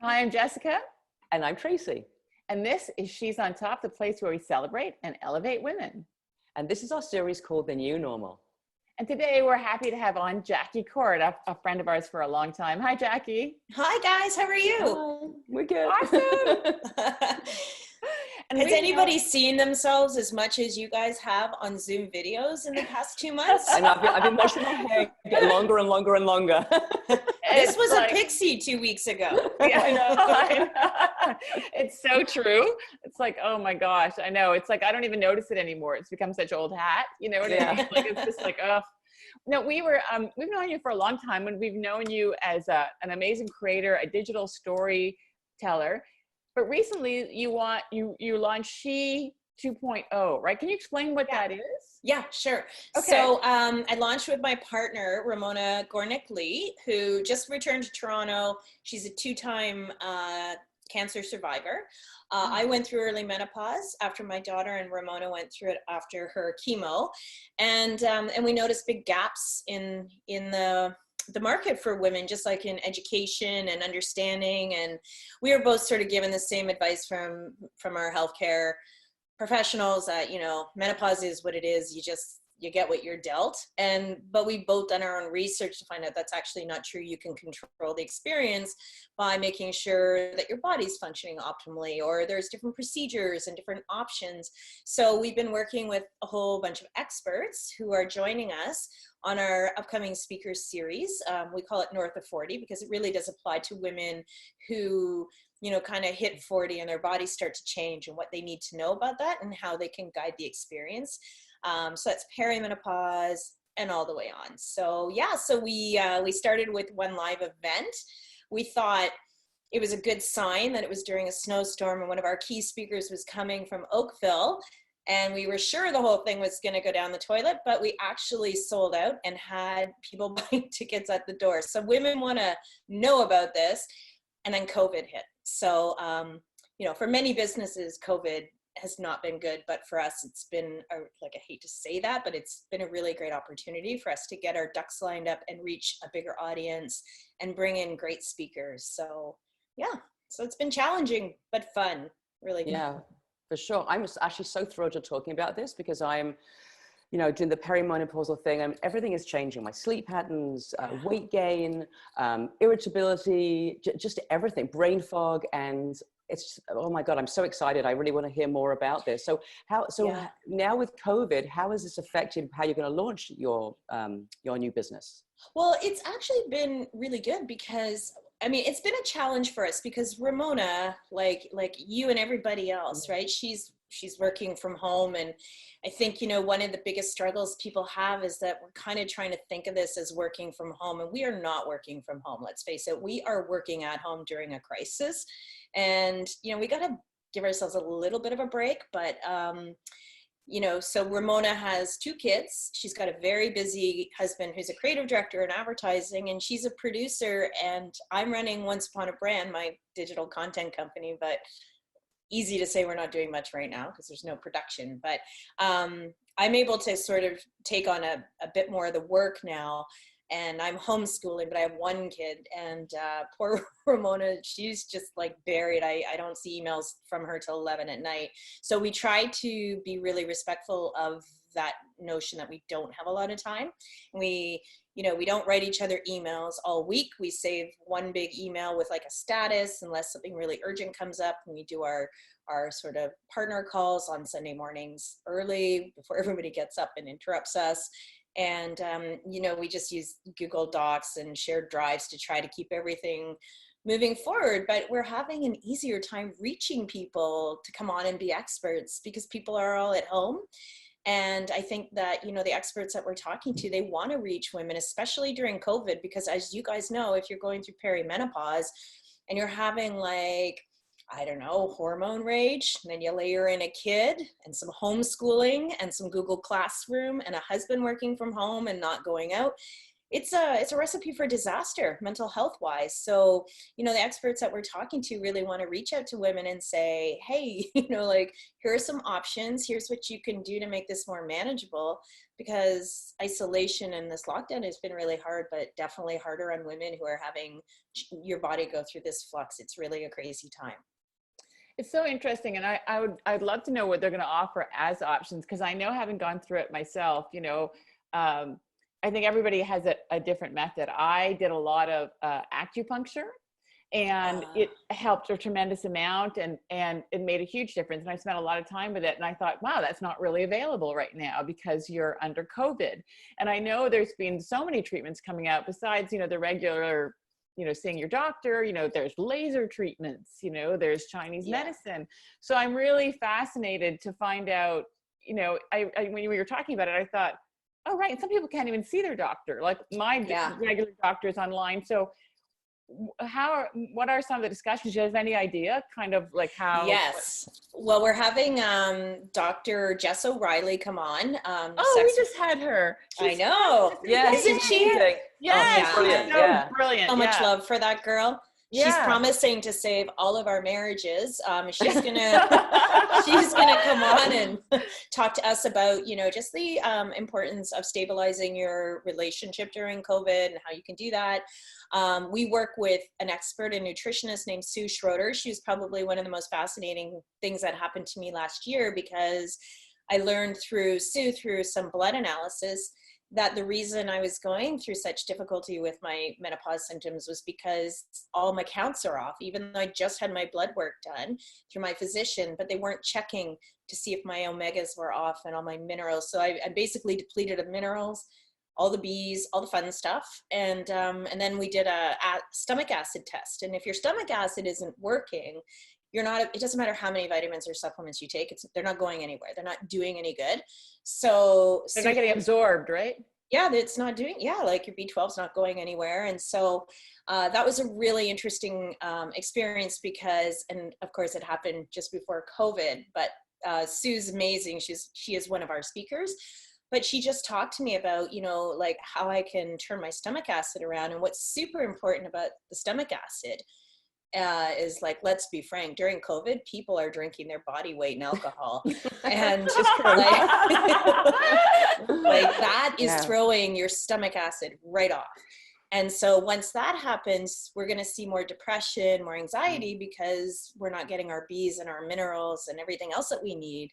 Hi, I'm Jessica, And I'm Tracy. and this is She's on Top, the place where we celebrate and elevate women. And this is our series called The New Normal. And today we're happy to have on Jacquie Court, a friend of ours for a long time. Hi, Jacquie. Hi guys, how are you? Hi, we're good. Awesome. And Has we've known, anybody seen themselves as much as you guys have on Zoom videos in the past 2 months? And I've been watching my hair get longer and longer and longer. This was like, a pixie 2 weeks ago. Yeah, I know. It's so true. It's like, oh my gosh, I know. It's like, I don't even notice it anymore. It's become such old hat. You know what I mean? Like, it's just like, oh. No, we've known you for a long time, and we've known you as an amazing creator, a digital storyteller. But recently you launched She 2.0, right? Can you explain what that is? Yeah, sure. Okay. So I launched with my partner, Ramona Gornick-Lee, who just returned to Toronto. She's a 2-time cancer survivor. I went through early menopause after my daughter, and Ramona went through it after her chemo. And we noticed big gaps in the market for women, just like in education and understanding. And we were both sort of given the same advice from our healthcare professionals that, you know, menopause is what it is. You get what you're dealt. But we've both done our own research to find out that's actually not true. You can control the experience by making sure that your body's functioning optimally, or there's different procedures and different options. So we've been working with a whole bunch of experts who are joining us on our upcoming speakers series. We call it North of 40 because it really does apply to women who, you know, kind of hit 40 and their bodies start to change, and what they need to know about that and how they can guide the experience. So that's perimenopause and all the way on. So yeah, so we started with one live event. We thought it was a good sign that it was during a snowstorm, and one of our key speakers was coming from Oakville, and we were sure the whole thing was going to go down the toilet, but we actually sold out and had people buying tickets at the door. So women want to know about this. And then COVID hit. So, you know, for many businesses, COVID has not been good, but for us, it's been, like, I hate to say that, but it's been a really great opportunity for us to get our ducks lined up and reach a bigger audience and bring in great speakers. So yeah, so it's been challenging, but fun, really fun. Yeah, for sure. I'm actually so thrilled you're talking about this because I'm, you know, doing the perimenopausal thing, and everything is changing. My sleep patterns, weight gain, irritability, just everything, brain fog. And it's, oh my God, I'm so excited. I really want to hear more about this. So now with COVID, how has this affected how you're going to launch your new business? Well, it's actually been really good because, I mean, it's been a challenge for us because Ramona, like you and everybody else, right? She's working from home. And I think, you know, one of the biggest struggles people have is that we're kind of trying to think of this as working from home, and we are not working from home. Let's face it, we are working at home during a crisis. And, you know, we got to give ourselves a little bit of a break, but, you know, so Ramona has 2 kids. She's got a very busy husband who's a creative director in advertising, and she's a producer, and I'm running Once Upon a Brand, my digital content company, but easy to say we're not doing much right now because there's no production. But I'm able to sort of take on a bit more of the work now. And I'm homeschooling, but I have 1 kid, and poor Ramona, she's just like buried. I don't see emails from her till 11 at night. So we try to be really respectful of that notion that we don't have a lot of time. We don't write each other emails all week. We save one big email with like a status unless something really urgent comes up, and we do our sort of partner calls on Sunday mornings early before everybody gets up and interrupts us. And, you know, we just use Google Docs and shared drives to try to keep everything moving forward. But we're having an easier time reaching people to come on and be experts because people are all at home. And I think that, you know, the experts that we're talking to, they want to reach women, especially during COVID, because as you guys know, if you're going through perimenopause and you're having like, I don't know, hormone rage, and then you layer in a kid and some homeschooling and some Google Classroom and a husband working from home and not going out, it's a recipe for disaster mental health wise. So, you know, the experts that we're talking to really want to reach out to women and say, hey, you know, like, here are some options. Here's what you can do to make this more manageable. because isolation and this lockdown has been really hard, but definitely harder on women who are having your body go through this flux. It's really a crazy time. It's so interesting. And I'd love to know what they're going to offer as options. Cause I know, having gone through it myself, you know, I think everybody has a different method. I did a lot of acupuncture, and it helped a tremendous amount, and it made a huge difference. And I spent a lot of time with it. And I thought, wow, that's not really available right now because you're under COVID. And I know there's been so many treatments coming out besides, you know, the regular, you know, seeing your doctor, you know, there's laser treatments, you know, there's Chinese medicine. So I'm really fascinated to find out, you know, I when you were talking about it, I thought, oh, right. And some people can't even see their doctor. Like my regular doctor is online. So what are some of the discussions? Do you have any idea kind of like how? Yes. Well, we're having Dr. Jess O'Reilly come on. We just had her. I know. Yeah. Isn't she? Yes. Brilliant. Brilliant. So much love for that girl. Yeah. She's promising to save all of our marriages. She's gonna come on and talk to us about, you know, just the importance of stabilizing your relationship during COVID and how you can do that. We work with an expert, a nutritionist named Sue Schroeder. She was probably one of the most fascinating things that happened to me last year, because I learned through Sue, through some blood analysis, that the reason I was going through such difficulty with my menopause symptoms was because all my counts are off, even though I just had my blood work done through my physician, but they weren't checking to see if my omegas were off and all my minerals. So I basically depleted of minerals, all the B's, all the fun stuff. And then we did a stomach acid test. And if your stomach acid isn't working, it doesn't matter how many vitamins or supplements you take, they're not going anywhere. They're not doing any good. So they're not getting absorbed, right? Yeah, it's not doing, like your B12 is not going anywhere. And so that was a really interesting experience because, and of course it happened just before COVID, but Sue's amazing. She is one of our speakers, but she just talked to me about, you know, like how I can turn my stomach acid around. And what's super important about the stomach acid is, like, let's be frank, during COVID, people are drinking their body weight in alcohol. And like that is throwing your stomach acid right off. And so once that happens, we're going to see more depression, more anxiety, because we're not getting our B's and our minerals and everything else that we need.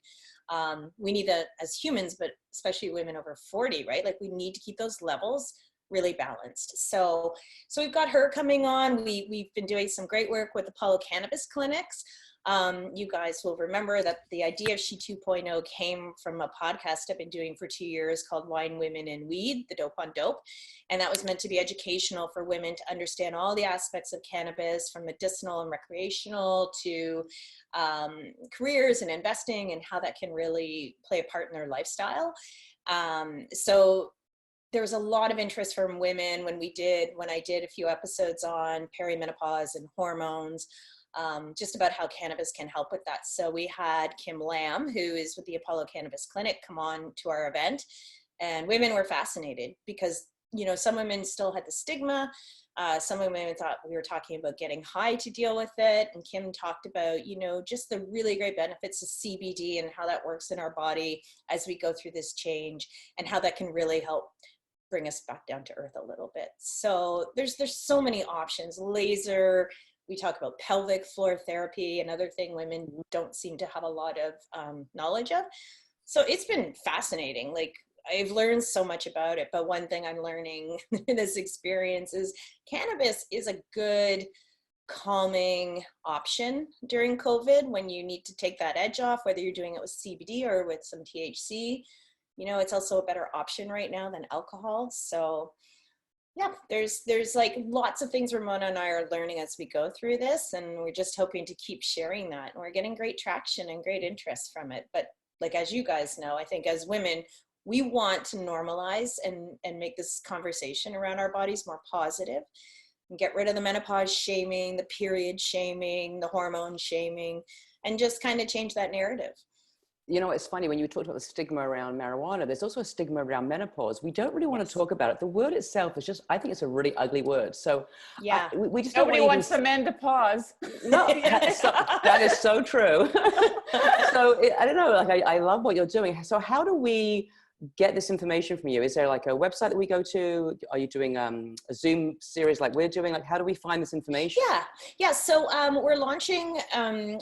We need that as humans, but especially women over 40, right? Like we need to keep those levels really balanced. So we've got her coming on. We've been doing some great work with Apollo Cannabis Clinics. You guys will remember that the idea of She 2.0 came from a podcast I've been doing for 2 years called Wine, Women, and Weed, the Dope on Dope. And that was meant to be educational for women to understand all the aspects of cannabis, from medicinal and recreational to careers and investing, and how that can really play a part in their lifestyle. So there was a lot of interest from women when I did a few episodes on perimenopause and hormones, just about how cannabis can help with that. So we had Kim Lamb, who is with the Apollo Cannabis Clinic, come on to our event, and women were fascinated because, you know, some women still had the stigma. Some women thought we were talking about getting high to deal with it. And Kim talked about, you know, just the really great benefits of CBD and how that works in our body as we go through this change, and how that can really help bring us back down to earth a little bit. So there's so many options. Laser, we talk about pelvic floor therapy, another thing women don't seem to have a lot of knowledge of. So it's been fascinating. Like, I've learned so much about it, but one thing I'm learning in this experience is cannabis is a good calming option during COVID when you need to take that edge off, whether you're doing it with CBD or with some THC. You know, it's also a better option right now than alcohol. So yeah, there's like lots of things Ramona and I are learning as we go through this, and we're just hoping to keep sharing that. And we're getting great traction and great interest from it. But like, as you guys know, I think as women, we want to normalize and make this conversation around our bodies more positive, and get rid of the menopause shaming, the period shaming, the hormone shaming, and just kind of change that narrative. You know, it's funny when you talked about the stigma around marijuana, there's also a stigma around menopause. We don't really want to talk about it. The word itself is just, I think it's a really ugly word. So yeah, we just nobody wants the men to pause. No, that is so true. So I don't know, like I love what you're doing. So how do we get this information from you? Is there like a website that we go to? Are you doing a Zoom series like we're doing? Like, how do we find this information? Yeah. So we're launching,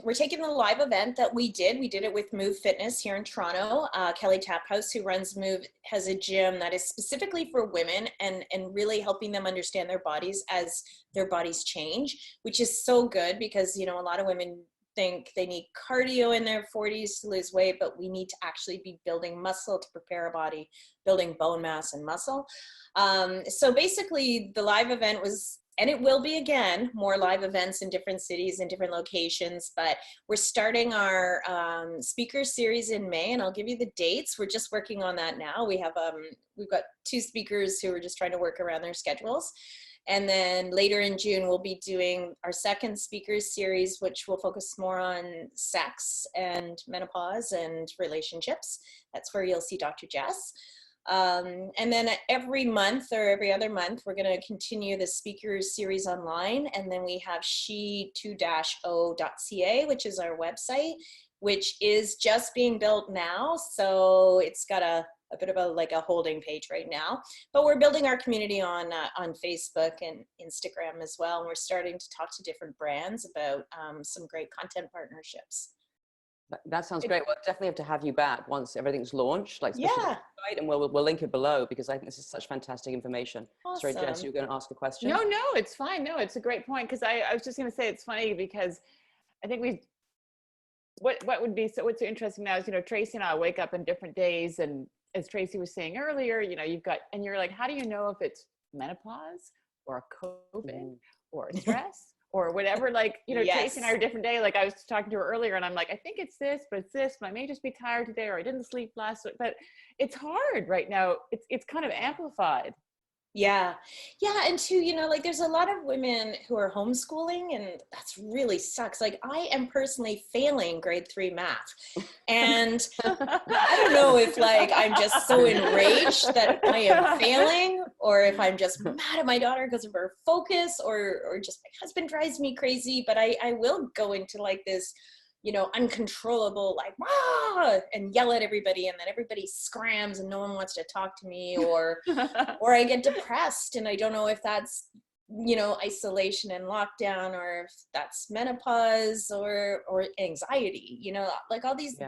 we're taking the live event that we did it with Move Fitness here in Toronto. Kelly Taphouse, who runs Move, has a gym that is specifically for women and really helping them understand their bodies as their bodies change, which is so good because, you know, a lot of women think they need cardio in their 40s to lose weight, but we need to actually be building muscle to prepare a body, building bone mass and muscle. So basically the live event was, and it will be again, more live events in different cities and different locations, but we're starting our speaker series in May, and I'll give you the dates. We're just working on that now. We have, we've got 2 speakers who are just trying to work around their schedules. And then later in June, we'll be doing our second speakers series, which will focus more on sex and menopause and relationships. That's where you'll see Dr. Jess. And then every month or every other month, we're going to continue the speakers series online. And then we have she2-o.ca, which is our website, which is just being built now. So it's got a bit of a holding page right now, but we're building our community on Facebook and Instagram as well. And we're starting to talk to different brands about some great content partnerships. That sounds great. We'll definitely have to have you back once everything's launched, like and we'll link it below because I think this is such fantastic information. Awesome. Sorry, Jess, you were going to ask a question? No, it's fine. No, it's a great point. Cause I was just going to say, it's funny because I think what's so interesting now is, you know, Tracy and I wake up in different days, and as Tracy was saying earlier, you know, and you're like, how do you know if it's menopause or COVID or stress or whatever? Like, you know, Tracy and I are a different day. Like I was talking to her earlier and I'm like, I think it's this, but I may just be tired today, or I didn't sleep last week. But it's hard right now. It's kind of amplified. Yeah. And too, you know, like there's a lot of women who are homeschooling, and that's really sucks. Like I am personally failing grade 3 math. And I don't know if like I'm just so enraged that I am failing, or if I'm just mad at my daughter because of her focus, or just my husband drives me crazy. But I will go into like this, you know, uncontrollable, like, ah, and yell at everybody, and then everybody scrams and no one wants to talk to me, or I get depressed, and I don't know if that's, you know, isolation and lockdown, or if that's menopause or anxiety, you know, like all these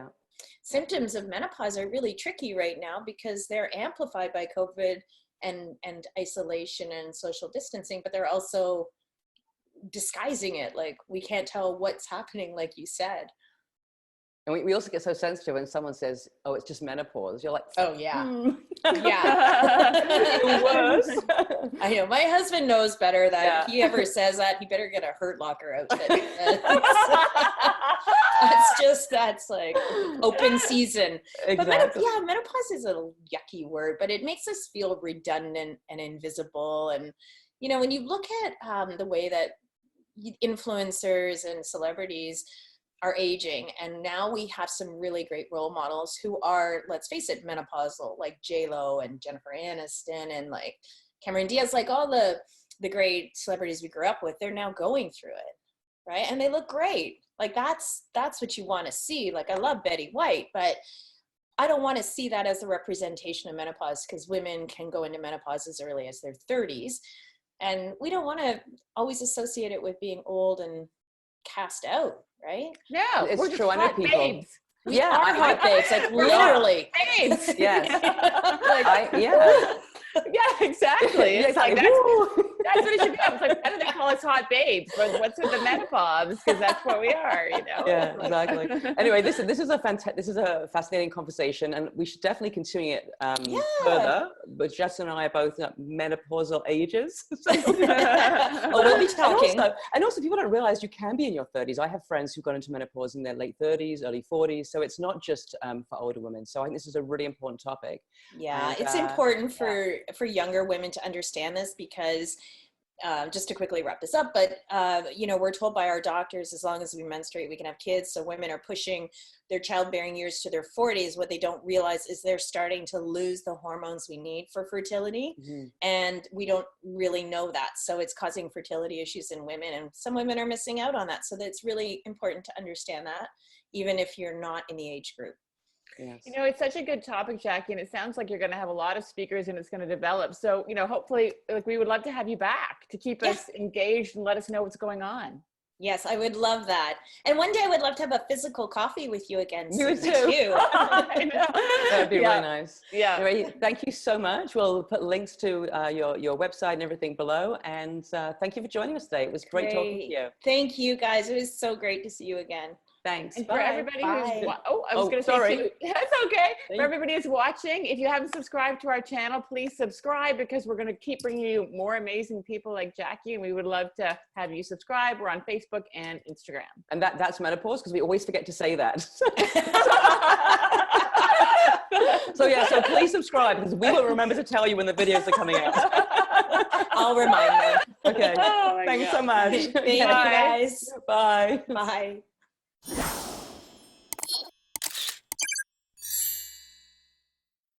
symptoms of menopause are really tricky right now because they're amplified by COVID and isolation and social distancing, but they're also disguising it. Like we can't tell what's happening, like you said. And we also get so sensitive when someone says, oh, it's just menopause. You're like, oh yeah. Worse. I know my husband knows better that he ever says that, he better get a Hurt Locker outfit. That's like open season. Exactly. But menopause is a yucky word, but it makes us feel redundant and invisible. And, you know, when you look at the way that influencers and celebrities are aging, and now we have some really great role models who are, let's face it, menopausal, like J-Lo and Jennifer Aniston and like Cameron Diaz, like all the great celebrities we grew up with, they're now going through it, right? And they look great. Like that's what you want to see. Like I love Betty White, but I don't want to see that as a representation of menopause, because women can go into menopause as early as their 30s. And we don't want to always associate it with being old and cast out, right? Yeah, it's we're just true. I know hot people. babes. We are hot babes, like literally. Babes. Yes. Like, Yeah, exactly. It's like that's what it should be. It's like, why do they call us hot babes? But what's with the menopause? Because that's what we are, you know. Yeah, exactly. Anyway, this is a fascinating conversation, and we should definitely continue it further. But Jess and I are both menopausal ages. We'll be talking. And also, people don't realize you can be in your 30s. I have friends who've gone into menopause in their late 30s, early 40s. So it's not just for older women. So I think this is a really important topic. Yeah, and, it's important for younger women to understand this, because just to quickly wrap this up, but you know, we're told by our doctors, as long as we menstruate, we can have kids. So women are pushing their childbearing years to their 40s. What they don't realize is they're starting to lose the hormones we need for fertility. Mm-hmm. And we don't really know that. So it's causing fertility issues in women, and some women are missing out on that. So that's really important to understand that, even if you're not in the age group. Yes. You know, it's such a good topic, Jackie, and it sounds like you're going to have a lot of speakers and it's going to develop. So, you know, hopefully, like, we would love to have you back to keep us engaged and let us know what's going on. Yes, I would love that. And one day I would love to have a physical coffee with you again. You too. I know. That would be really nice. Yeah. Anyway, thank you so much. We'll put links to your website and everything below. And thank you for joining us today. It was great talking to you. Thank you, guys. It was so great to see you again. Thanks. And Bye. for everybody who's, I was going to sorry. say too, that's okay. For everybody who's watching, if you haven't subscribed to our channel, please subscribe, because we're going to keep bringing you more amazing people like Jackie, and we would love to have you subscribe. We're on Facebook and Instagram. And that's menopause, because we always forget to say that. So please subscribe, because we will remember to tell you when the videos are coming out. I'll remind them. Okay. Thanks so much. Thank you, guys. Bye. Bye.